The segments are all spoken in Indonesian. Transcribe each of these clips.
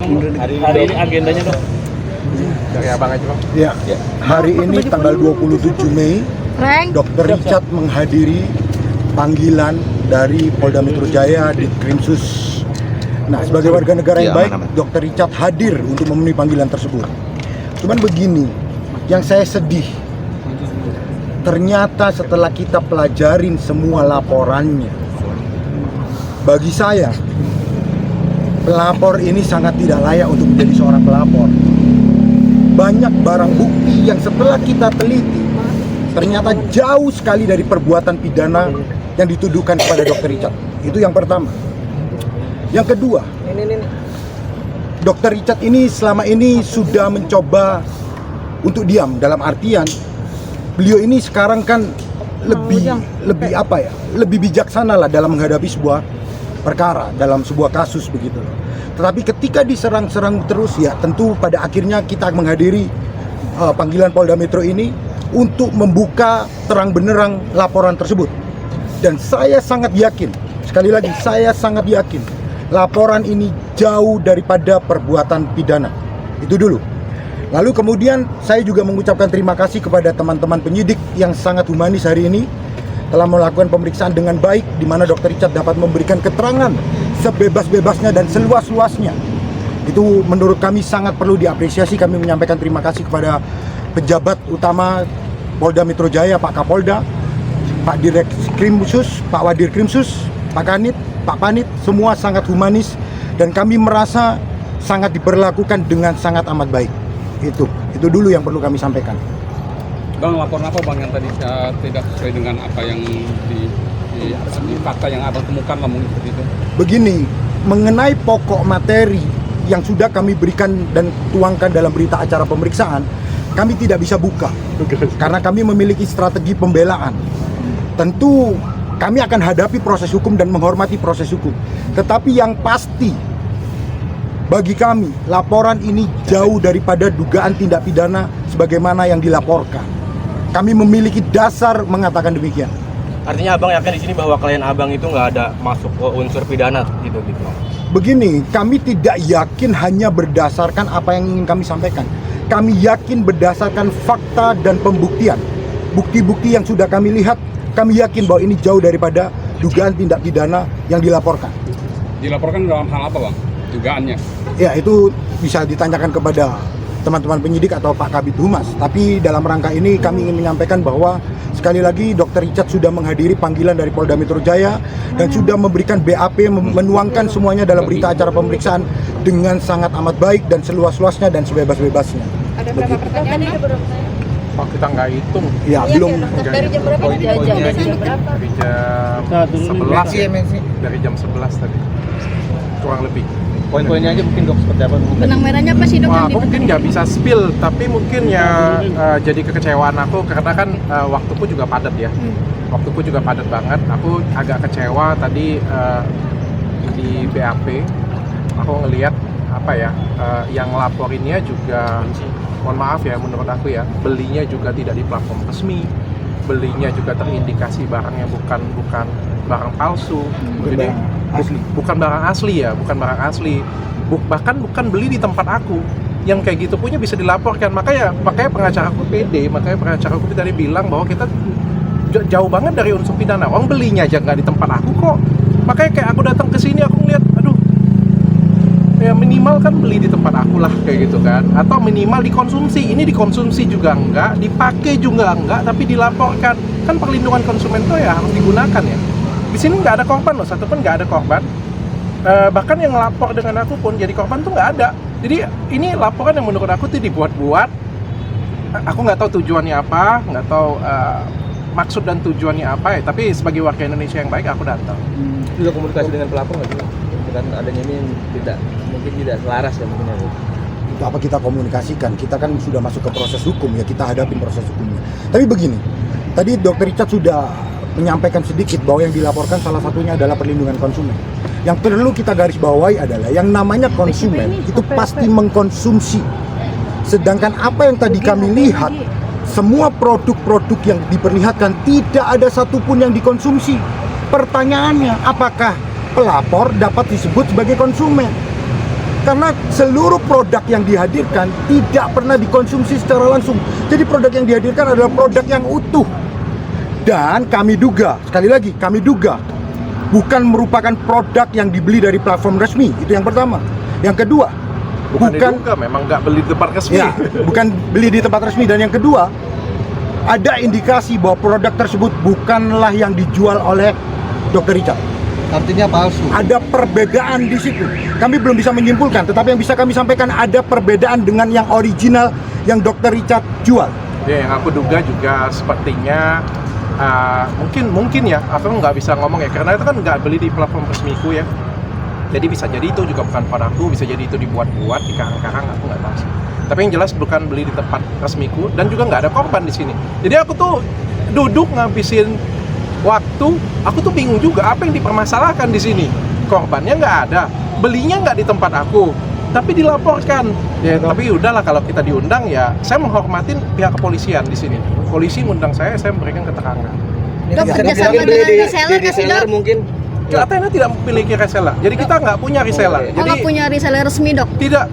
Hari ini agendanya dok? Dari abang aja bang. Ya, hari ini tanggal 27 Mei, Dr. Richard menghadiri panggilan dari Polda Metro Jaya di Krimsus. Nah, sebagai warga negara yang baik, Dr. Richard hadir untuk memenuhi panggilan tersebut. Cuman begini, yang saya sedih, ternyata setelah kita pelajarin semua laporannya, bagi saya, pelapor ini sangat tidak layak untuk menjadi seorang pelapor. Banyak barang bukti yang setelah kita teliti ternyata jauh sekali dari perbuatan pidana yang dituduhkan kepada Dr. Richard. Itu yang pertama. Yang kedua, Dr. Richard ini selama ini sudah mencoba untuk diam, dalam artian beliau ini sekarang kan lebih bijaksana lah dalam menghadapi sebuah perkara, dalam sebuah kasus begitu. Tetapi ketika diserang-serang terus, ya tentu pada akhirnya kita menghadiri panggilan Polda Metro ini untuk membuka terang benderang laporan tersebut. Dan saya sangat yakin, sekali lagi saya sangat yakin, laporan ini jauh daripada perbuatan pidana. Itu dulu. Lalu kemudian saya juga mengucapkan terima kasih kepada teman-teman penyidik yang sangat humanis hari ini telah melakukan pemeriksaan dengan baik, di mana Dr. Richard dapat memberikan keterangan sebebas-bebasnya dan seluas-luasnya. Itu menurut kami sangat perlu diapresiasi. Kami menyampaikan terima kasih kepada pejabat utama Polda Metro Jaya, Pak Kapolda, Pak Direk Krimsus, Pak Wadir Krimsus, Pak Kanit, Pak Panit, semua sangat humanis dan kami merasa sangat diperlakukan dengan sangat amat baik. Itu dulu yang perlu kami sampaikan. Bang, laporan apa bang yang tadi tidak sesuai dengan apa yang di fakta yang abang temukan lah mungkin seperti itu? Begini, mengenai pokok materi yang sudah kami berikan dan tuangkan dalam berita acara pemeriksaan, kami tidak bisa buka karena kami memiliki strategi pembelaan. Tentu kami akan hadapi proses hukum dan menghormati proses hukum. Tetapi yang pasti bagi kami, laporan ini jauh daripada dugaan tindak pidana sebagaimana yang dilaporkan. Kami memiliki dasar mengatakan demikian. Artinya abang yakin di sini bahwa klien abang itu nggak ada masuk ke unsur pidana gitu. Begini, kami tidak yakin hanya berdasarkan apa yang ingin kami sampaikan. Kami yakin berdasarkan fakta dan pembuktian. Bukti-bukti yang sudah kami lihat, kami yakin bahwa ini jauh daripada dugaan tindak pidana yang dilaporkan. Dilaporkan dalam hal apa bang? Dugaannya? Ya, itu bisa ditanyakan kepada teman-teman penyidik atau Pak Kabid Humas. Tapi dalam rangka ini kami ingin menyampaikan bahwa sekali lagi Dr. Richard sudah menghadiri panggilan dari Polda Metro Jaya dan sudah memberikan BAP, menuangkan semuanya dalam berita acara pemeriksaan dengan sangat amat baik dan seluas-luasnya dan sebebas-bebasnya. Ada berapa pertanyaan? Oh, kita nggak hitung. Ya, belum. Dari jam berapa? Dari jam 11. Dari jam 11 tadi. Kurang lebih. Poin-poinnya aja mungkin dok, seperti apa? Benang merahnya apa sih dok? Wah, aku mungkin nggak bisa spill, tapi mungkin ya jadi kekecewaan aku karena kan waktuku juga padat ya. Waktuku juga padat banget. Aku agak kecewa tadi di BAP. Aku ngelihat apa ya, yang laporinnya juga, mohon maaf ya, menurut aku ya, belinya juga tidak di platform resmi, belinya juga terindikasi barangnya bukan barang palsu, jadi bukan barang asli ya, bukan barang asli, bahkan bukan beli di tempat aku. Yang kayak gitu punya bisa dilaporkan. Makanya pengacara aku pede, makanya pengacara aku tadi bilang bahwa kita jauh banget dari unsur pidana. Orang belinya aja nggak di tempat aku kok. Makanya kayak aku datang ke sini aku ngeliat, aduh, ya minimal kan beli di tempat aku lah kayak gitu kan, atau minimal dikonsumsi. Ini dikonsumsi juga enggak, dipakai juga enggak, tapi dilaporkan. Kan perlindungan konsumen tuh ya harus digunakan ya. Di sini nggak ada korban loh, satu pun nggak ada korban. Bahkan yang lapor dengan aku pun jadi korban tuh nggak ada. Jadi ini laporan yang menurut aku tuh dibuat-buat. Aku nggak tahu tujuannya apa, nggak tahu maksud dan tujuannya apa ya. Tapi sebagai warga Indonesia yang baik aku datang. Sudah komunikasi dengan pelapor nggak sih? Dengan adanya ini mungkin tidak selaras ya mungkin ya. Itu apa kita komunikasikan? Kita kan sudah masuk ke proses hukum ya, kita hadapin proses hukumnya. Tapi begini, tadi Dr. Richard sudah menyampaikan sedikit bahwa yang dilaporkan salah satunya adalah perlindungan konsumen. Yang perlu kita garis bawahi adalah yang namanya konsumen itu pasti mengkonsumsi. Sedangkan apa yang tadi kami lihat, semua produk-produk yang diperlihatkan tidak ada satupun yang dikonsumsi. Pertanyaannya, apakah pelapor dapat disebut sebagai konsumen? Karena seluruh produk yang dihadirkan tidak pernah dikonsumsi secara langsung. Jadi produk yang dihadirkan adalah produk yang utuh. Dan kami duga, sekali lagi kami duga, bukan merupakan produk yang dibeli dari platform resmi. Itu yang pertama. Yang kedua, bukan diduga, memang nggak beli di tempat resmi. ya, bukan beli di tempat resmi. Dan yang kedua, ada indikasi bahwa produk tersebut bukanlah yang dijual oleh Dr. Richard. Artinya palsu. Ada perbedaan di situ. Kami belum bisa menyimpulkan, tetapi yang bisa kami sampaikan ada perbedaan dengan yang original yang Dr. Richard jual. Ya, yang aku duga juga sepertinya mungkin ya, aku nggak bisa ngomong ya, karena itu kan nggak beli di platform resmiku ya. Jadi bisa jadi itu juga bukan padaku, bisa jadi itu dibuat-buat, dikarang-karang, aku nggak tahu sih. Tapi yang jelas bukan beli di tempat resmiku dan juga nggak ada korban di sini. Jadi aku tuh duduk ngabisin waktu, aku tuh bingung juga apa yang dipermasalahkan di sini. Korbannya nggak ada, belinya nggak di tempat aku, tapi dilaporkan. Ya, tapi udahlah kalau kita diundang ya, saya menghormatin pihak kepolisian di sini. Polisi ngundang saya memberikan keterangan. Dok, kerjasama Mungkin beli dengan di reseller nggak sih, reseller Dok? mungkin. Athena tidak memiliki reseller, jadi kita nggak punya reseller. Oh, Jadi nggak punya reseller resmi, Dok? tidak,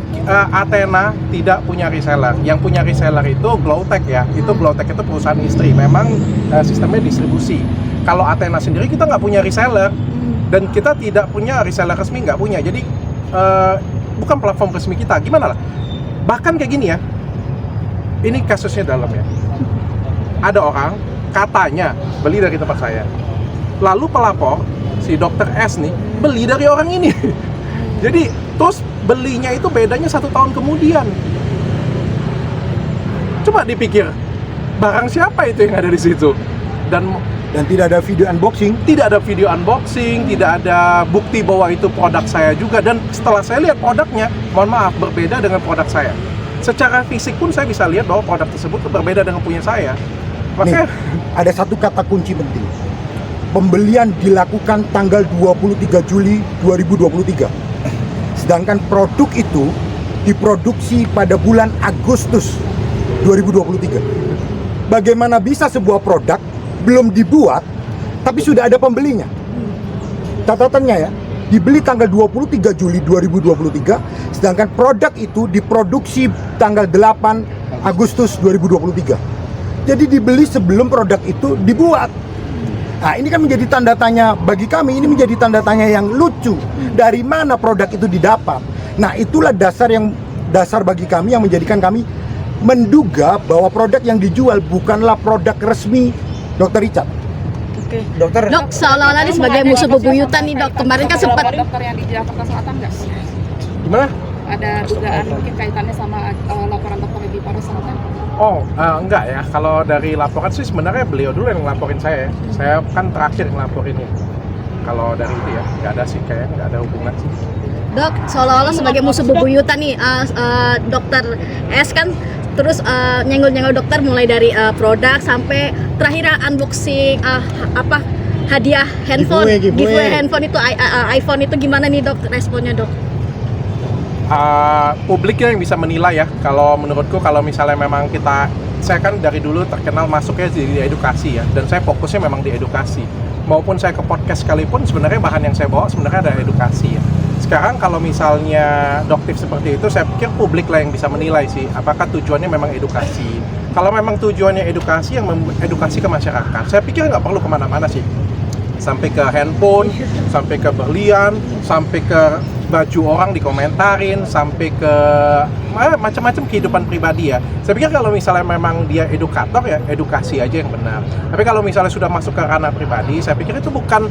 Athena tidak punya reseller. Yang punya reseller itu Glowtech ya. Itu Glowtech itu perusahaan istri. Memang sistemnya distribusi. Kalau Athena sendiri kita nggak punya reseller dan kita tidak punya reseller resmi, nggak punya. Jadi bukan platform resmi kita. Gimana lah? Bahkan kayak gini ya. Ini kasusnya dalam ya. Ada orang katanya beli dari tempat saya. Lalu pelapor si Dr. S nih beli dari orang ini. Jadi terus belinya itu bedanya 1 tahun kemudian. Coba dipikir, barang siapa itu yang ada di situ? Dan tidak ada video unboxing. tidak ada video unboxing, tidak ada bukti bahwa itu produk saya juga. Dan setelah saya lihat produknya, mohon maaf, berbeda dengan produk saya. Secara fisik pun saya bisa lihat bahwa produk tersebut berbeda dengan punya saya. Makanya Nih, ada satu kata kunci penting. Pembelian dilakukan tanggal 23 Juli 2023. Sedangkan produk itu diproduksi pada bulan Agustus 2023. Bagaimana bisa sebuah produk belum dibuat tapi sudah ada pembelinya? Catatannya ya, dibeli tanggal 23 Juli 2023, sedangkan produk itu diproduksi tanggal 8 Agustus 2023. Jadi dibeli sebelum produk itu dibuat. Nah, ini kan menjadi tanda tanya bagi kami, ini menjadi tanda tanya yang lucu. Dari mana produk itu didapat? Nah, itulah dasar bagi kami yang menjadikan kami menduga bahwa produk yang dijual bukanlah produk resmi Dr. Richard. Oke. Dokter, Dok, seolah-olah ini sebagai musuh bebuyutan nih, Dok. Kemarin kan sempat dokter yang di Jakarta Selatan nggak? gimana? Ada dugaan mungkin kaitannya sama laporan dokter di Polres Selatan? Oh, enggak ya. Kalau dari laporan sih sebenarnya beliau dulu yang ngelaporin saya ya. Saya kan terakhir ngelaporin ini. Kalau dari itu ya, nggak ada sih, kayak nggak ada hubungan sih. Dok, seolah-olah sebagai musuh bebuyutan nih, Dokter S kan terus nyenggol-nyenggol dokter mulai dari produk sampai terakhir unboxing hadiah handphone, giveaway handphone itu iPhone itu gimana nih, Dok, responnya, Dok? Publiknya yang bisa menilai ya. Kalau menurutku, kalau misalnya memang saya kan dari dulu terkenal masuknya di edukasi ya, dan saya fokusnya memang di edukasi. Maupun saya ke podcast sekalipun, sebenarnya bahan yang saya bawa sebenarnya ada edukasi ya. Sekarang kalau misalnya doktif seperti itu, saya pikir publik lah yang bisa menilai sih, apakah tujuannya memang edukasi. Kalau memang tujuannya edukasi, yang edukasi ke masyarakat, saya pikir nggak perlu kemana-mana sih. Sampai ke handphone, sampai ke berlian, sampai ke baju orang dikomentarin, sampai ke macam-macam kehidupan pribadi ya. Saya pikir kalau misalnya memang dia edukator ya, edukasi aja yang benar. Tapi kalau misalnya sudah masuk ke ranah pribadi, saya pikir itu bukan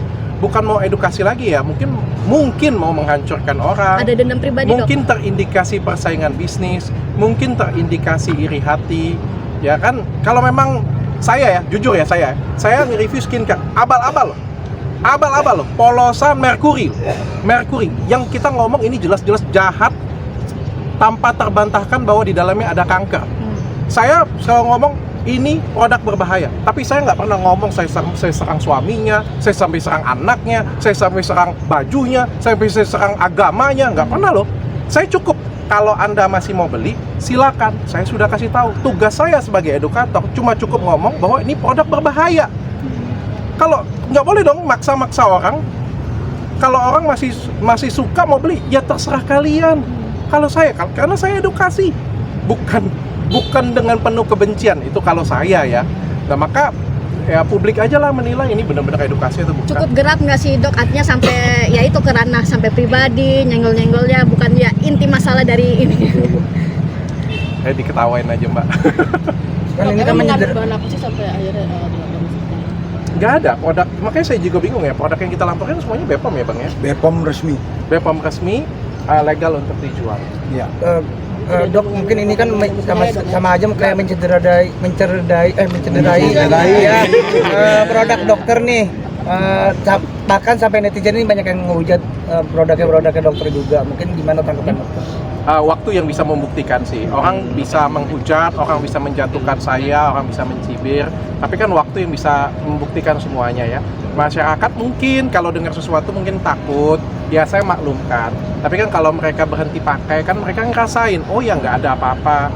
mau edukasi lagi ya, mungkin mau menghancurkan orang. Ada dendam pribadi, mungkin Dok? terindikasi persaingan bisnis, mungkin terindikasi iri hati, ya kan? Kalau memang saya ya, jujur ya, saya nge-review skincare abal-abal loh, polosan Mercury yang kita ngomong ini jelas-jelas jahat tanpa terbantahkan bahwa di dalamnya ada kanker. Saya selalu ngomong ini produk berbahaya, tapi saya nggak pernah ngomong saya serang suaminya, saya sampai serang anaknya, saya sampai serang bajunya, saya serang agamanya, nggak pernah loh. Saya cukup, kalau Anda masih mau beli, silakan. Saya sudah kasih tahu, tugas saya sebagai edukator cuma cukup ngomong bahwa ini produk berbahaya. Kalau nggak boleh dong maksa-maksa orang. Kalau orang masih suka mau beli, ya terserah kalian. Kalau saya, karena saya edukasi, bukan dengan penuh kebencian, itu kalau saya ya. Nah maka ya publik aja lah menilai ini benar-benar edukasi atau bukan. Cukup gerak nggak sih dok? Artinya sampai ya itu ke ranah sampai pribadi, nyenggol-nyenggolnya bukan ya inti masalah dari ini. Saya diketawain aja mbak. Kan ini kan mengatur bahan apa sih sampai akhirnya Nggak ada produk, makanya saya juga bingung ya, produk yang kita laporkan semuanya BPOM ya bang ya? BPOM resmi. BPOM resmi, legal untuk dijual. Ya. Dok, mungkin ini kan sama aja kayak mencederai ya, produk dokter nih. Bahkan sampai netizen ini banyak yang ngehujat produknya dokter juga. Mungkin gimana tanggapan dokter? Waktu yang bisa membuktikan sih. Orang bisa menghujat, orang bisa menjatuhkan saya, orang bisa mencibir. Tapi kan waktu yang bisa membuktikan semuanya ya. Masyarakat mungkin kalau dengar sesuatu mungkin takut. Ya saya maklumkan. Tapi kan kalau mereka berhenti pakai kan mereka ngerasain, oh ya nggak ada apa-apa,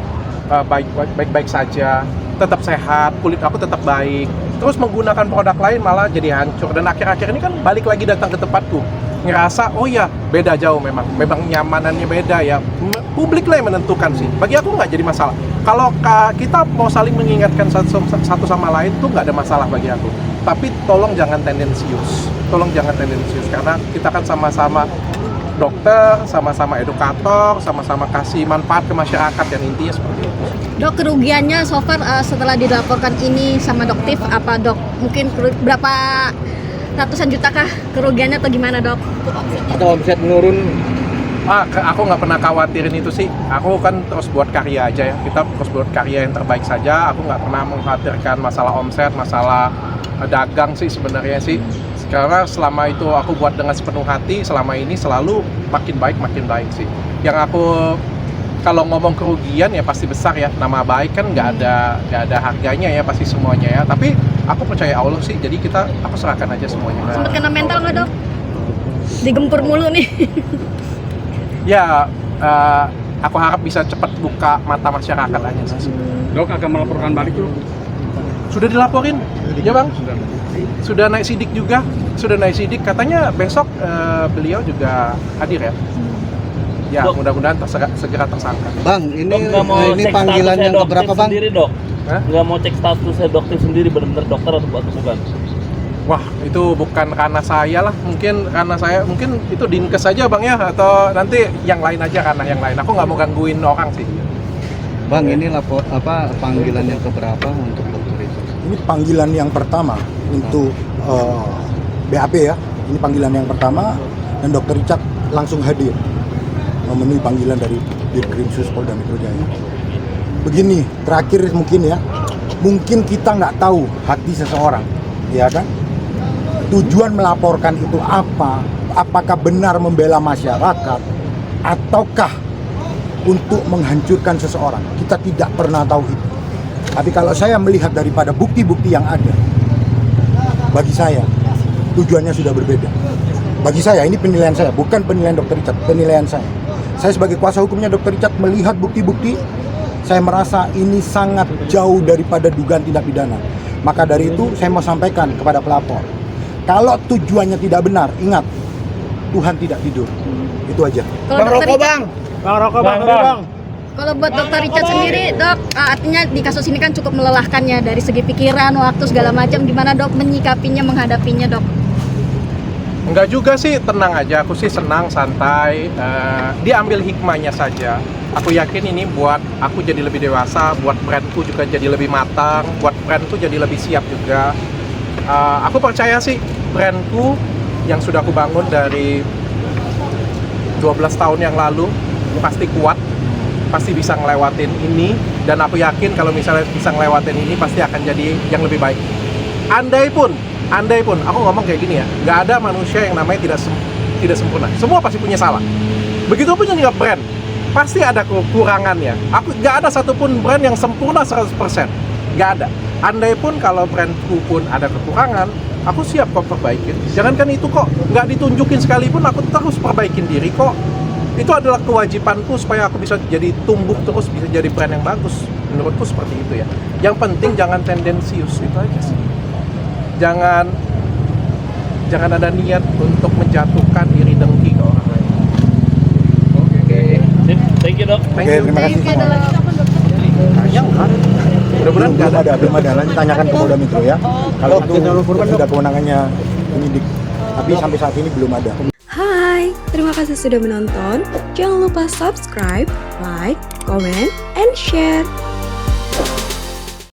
baik-baik saja, tetap sehat, kulit aku tetap baik. Terus menggunakan produk lain malah jadi hancur. Dan akhir-akhir ini kan balik lagi datang ke tempatku. Ngerasa oh ya beda jauh memang nyamanannya beda ya, publik lah yang menentukan sih. Bagi aku nggak jadi masalah kalau kita mau saling mengingatkan satu sama lain tuh nggak ada masalah bagi aku. Tapi tolong jangan tendensius karena kita kan sama-sama dokter, sama-sama edukator, sama-sama kasih manfaat ke masyarakat yang intinya seperti itu. Dok, kerugiannya so far setelah dilaporkan ini sama Doktif apa dok? Mungkin berapa ratusan juta kah kerugiannya atau gimana dok? Atau omset menurun? Aku nggak pernah khawatirin itu sih. Aku kan terus buat karya aja ya. Kita terus buat karya yang terbaik saja. Aku nggak pernah mengkhawatirkan masalah omset, masalah dagang sih sebenarnya sih. Karena selama itu aku buat dengan sepenuh hati, selama ini selalu makin baik sih. Yang aku kalau ngomong kerugian ya pasti besar ya. Nama baik kan nggak ada harganya ya pasti semuanya ya. Tapi aku percaya Allah sih. Jadi aku serahkan aja semuanya. Sempet kena mental nggak dok? Digempur mulu nih. Ya, aku harap bisa cepat buka mata masyarakat aja sih. Dok akan melaporkan balik tuh? Sudah dilaporin, ya bang? Sudah naik sidik juga, katanya besok beliau juga hadir ya. Ya, mudah-mudahan segera tersangka. Bang, ini cek panggilan statusnya yang keberapa bang? Sendiri dok? Hah? Nggak mau cek statusnya dokter sendiri benar-benar dokter atau bukan? Wah, itu bukan karena saya lah, mungkin itu dinkes aja bang ya, atau nanti yang lain aja karena yang lain. Aku nggak mau gangguin orang sih. Bang, ini panggilan yang keberapa untuk dokter itu? Ini panggilan yang pertama untuk BAP ya. Ini panggilan yang pertama dan Dr. Richard langsung hadir memenuhi panggilan dari Dirkrimsus Polda Metro Jaya. Begini, terakhir mungkin kita nggak tahu hati seseorang, ya kan? Tujuan melaporkan itu apa? Apakah benar membela masyarakat ataukah untuk menghancurkan seseorang? Kita tidak pernah tahu itu. Tapi kalau saya melihat daripada bukti-bukti yang ada, bagi saya tujuannya sudah berbeda. Bagi saya, ini penilaian saya, bukan penilaian Dr. Richard, penilaian saya. Saya sebagai kuasa hukumnya Dr. Richard melihat bukti-bukti, saya merasa ini sangat jauh daripada dugaan tindak pidana. Maka dari itu saya mau sampaikan kepada pelapor, kalau tujuannya tidak benar, ingat, Tuhan tidak tidur. Itu aja. Bang Rokok bang. Kalau buat Dr. Richard sendiri, dok, artinya di kasus ini kan cukup melelahkan ya dari segi pikiran, waktu segala macam. Gimana dok menyikapinya, menghadapinya dok? Enggak juga sih, tenang aja. Aku sih senang, santai. Dia ambil hikmahnya saja. Aku yakin ini buat aku jadi lebih dewasa, buat brandku juga jadi lebih matang, buat brandku jadi lebih siap juga. Aku percaya sih brandku yang sudah aku bangun dari 12 tahun yang lalu pasti kuat, pasti bisa ngelewatin ini, dan aku yakin kalau misalnya bisa ngelewatin ini pasti akan jadi yang lebih baik. Andai pun aku ngomong kayak gini ya, nggak ada manusia yang namanya tidak sempurna. Semua pasti punya salah. Begitupun juga brand, pasti ada kekurangannya. Aku nggak ada satupun brand yang sempurna 100%, nggak ada. Andai pun kalau brandku pun ada kekurangan, aku siap kok perbaikin. Jangankan itu kok, nggak ditunjukin sekalipun, aku terus perbaikin diri kok. Itu adalah kewajibanku supaya aku bisa jadi tumbuh terus, bisa jadi brand yang bagus. Menurutku seperti itu ya. Yang penting jangan tendensius, itu aja sih. Jangan ada niat untuk menjatuhkan iri dengki ke orang lain. Oke. Sip. dok. Oke, terima kasih semua. Sayang kan? Mudah-mudahan nggak ada. Belum ada. Nanti tanyakan ke Polda Metro ya. Kalau itu sudah kewenangannya penyidik. Tapi sampai saat ini belum ada. Hai, terima kasih sudah menonton. Jangan lupa subscribe, like, comment, and share.